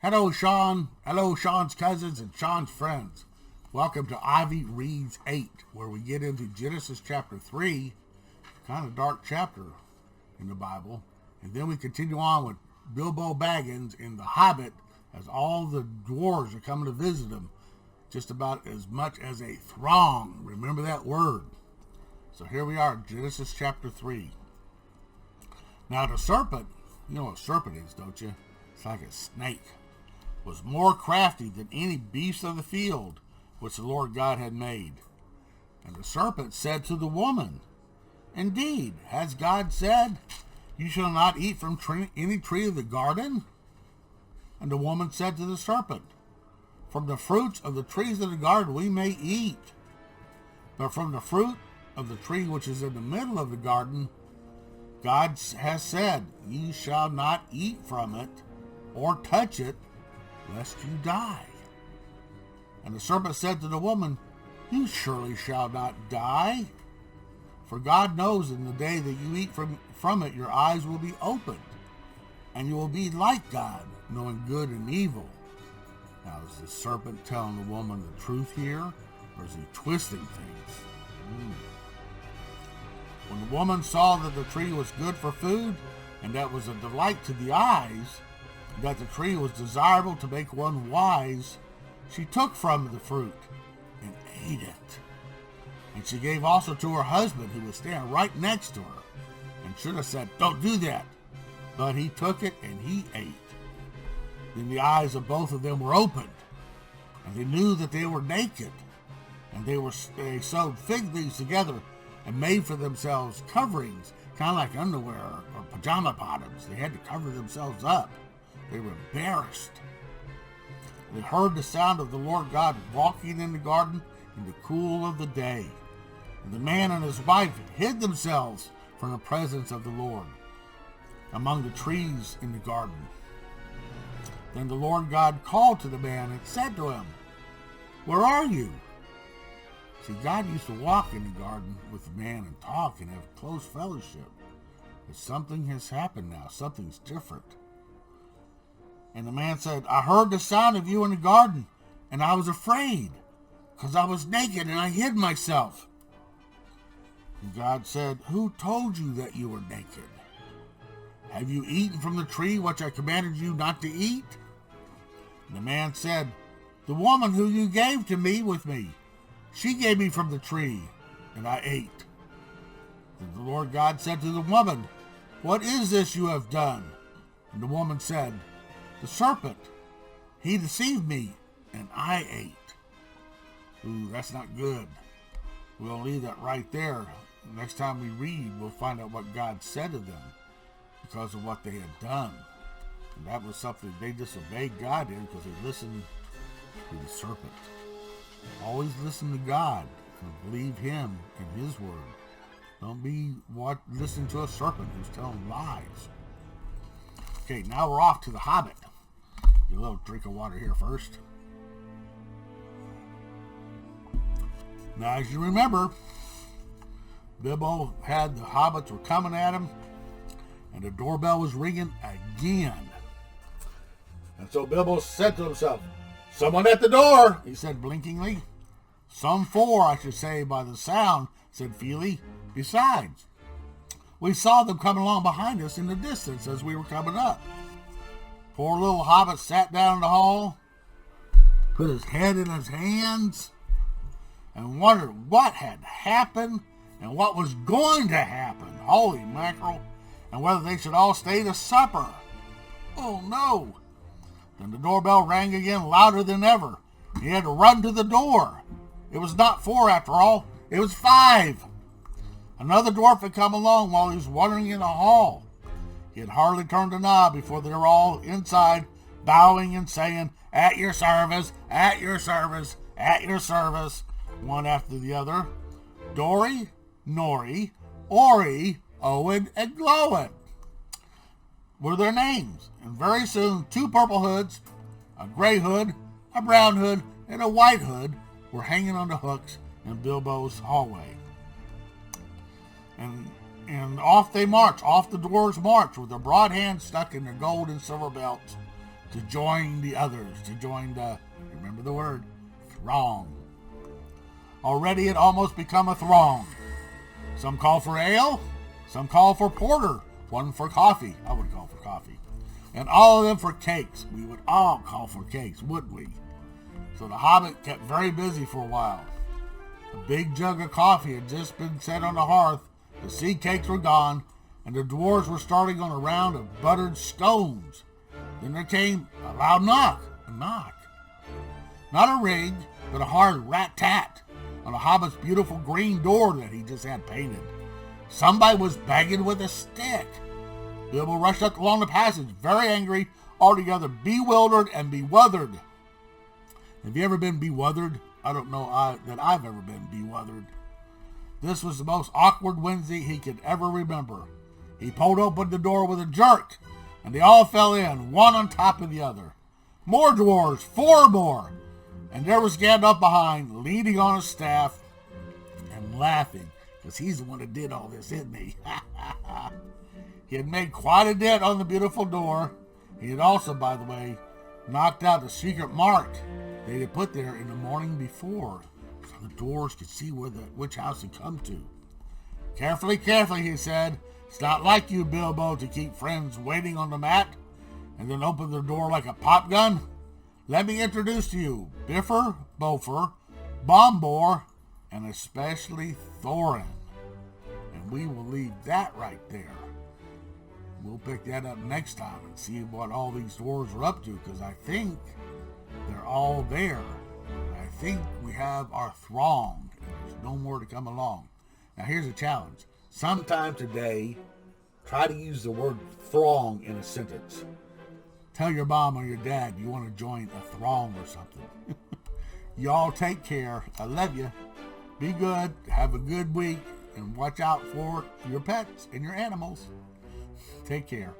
Hello, Sean. Hello, Sean's cousins and Sean's friends. Welcome to Avi Reads 8, where we get into Genesis chapter 3, kind of dark chapter in the Bible. And then we continue on with Bilbo Baggins in the Hobbit, as all the dwarves are coming to visit him, just about as much as a throng. Remember that word. So here we are, Genesis chapter 3. Now the serpent, you know what a serpent is, don't you? It's like a snake. Was more crafty than any beast of the field which the Lord God had made. And the serpent said to the woman, Indeed, has God said, You shall not eat from any tree of the garden? And the woman said to the serpent, From the fruits of the trees of the garden we may eat, but from the fruit of the tree which is in the middle of the garden, God has said, Ye shall not eat from it, or touch it, lest you die. And the serpent said to the woman, You surely shall not die. For God knows in the day that you eat from it, your eyes will be opened, and you will be like God, knowing good and evil. Now, is the serpent telling the woman the truth here, or is he twisting things? When the woman saw that the tree was good for food, and that was a delight to the eyes, and that the tree was desirable to make one wise, she took from the fruit and ate it. And she gave also to her husband, who was standing right next to her, and should have said, Don't do that. But he took it and he ate. Then the eyes of both of them were opened, and they knew that they were naked. And they sewed fig leaves together and made for themselves coverings, kind of like underwear or pajama bottoms. They had to cover themselves up. They were embarrassed. They heard the sound of the Lord God walking in the garden in the cool of the day. And the man and his wife hid themselves from the presence of the Lord among the trees in the garden. Then the Lord God called to the man and said to him, Where are you? See, God used to walk in the garden with the man and talk and have close fellowship. But something has happened now. Something's different. And the man said, I heard the sound of you in the garden, and I was afraid, because I was naked and I hid myself. And God said, Who told you that you were naked? Have you eaten from the tree which I commanded you not to eat? And the man said, The woman who you gave to me with me, she gave me from the tree, and I ate. Then the Lord God said to the woman, What is this you have done? And the woman said, The serpent, he deceived me, and I ate. Ooh, that's not good. We'll leave that right there. Next time we read, we'll find out what God said to them because of what they had done. And that was something they disobeyed God in because they listened to the serpent. Always listen to God and believe him and his word. Don't be listening to a serpent who's telling lies. Okay, now we're off to the Hobbit. Get a little drink of water here first. Now, as you remember, Bilbo had the hobbits were coming at him, and the doorbell was ringing again. And so Bilbo said to himself, Someone at the door, he said blinkingly. Some four, I should say, by the sound, said Feely. Besides, we saw them coming along behind us in the distance as we were coming up. Poor little Hobbit sat down in the hall, put his head in his hands, and wondered what had happened and what was going to happen. Holy mackerel. And whether they should all stay to supper. Oh no. Then the doorbell rang again louder than ever. He had to run to the door. It was not 4 after all. It was 5. Another dwarf had come along while he was wandering in the hall. He had hardly turned the knob before they were all inside, bowing and saying, At your service, at your service, at your service, one after the other. Dory, Nori, Ori, Owen, and Glowin were their names. And very soon 2 purple hoods, a gray hood, a brown hood, and a white hood were hanging on the hooks in Bilbo's hallway. And off they marched, off the dwarves marched, with their broad hands stuck in their gold and silver belts, to join the others, to join the, remember the word, throng. Already it almost become a throng. Some call for ale, some call for porter, one for coffee. I would call for coffee. And all of them for cakes. We would all call for cakes, wouldn't we? So the Hobbit kept very busy for a while. A big jug of coffee had just been set on the hearth, the seed cakes were gone, and the dwarves were starting on a round of buttered scones. Then there came a loud knock. A knock. Not a ring, but a hard rat-tat on the Hobbit's beautiful green door that he just had painted. Somebody was banging with a stick. Bilbo rushed up along the passage, very angry, altogether bewildered and beweathered. Have you ever been beweathered? I don't know that I've ever been beweathered. This was the most awkward Wednesday he could ever remember. He pulled open the door with a jerk, and they all fell in, one on top of the other. More dwarves, 4 more. And there was Gandalf behind, leaning on his staff and laughing, because he's the one that did all this, isn't he? He had made quite a dent on the beautiful door. He had also, by the way, knocked out the secret mark they had put there in the morning before, so the dwarves could see which house had come to. Carefully, carefully, he said. It's not like you, Bilbo, to keep friends waiting on the mat and then open the door like a pop gun. Let me introduce to you Bifur, Bofer, Bombor, and especially Thorin. And we will leave that right there. We'll pick that up next time and see what all these dwarves are up to, because I think they're all there. I think we have our throng, and there's no more to come along. Now here's a challenge. Sometime today, try to use the word throng in a sentence. Tell your mom or your dad you want to join a throng or something. Y'all take care. I love you. Be good. Have a good week. And watch out for your pets and your animals. Take care.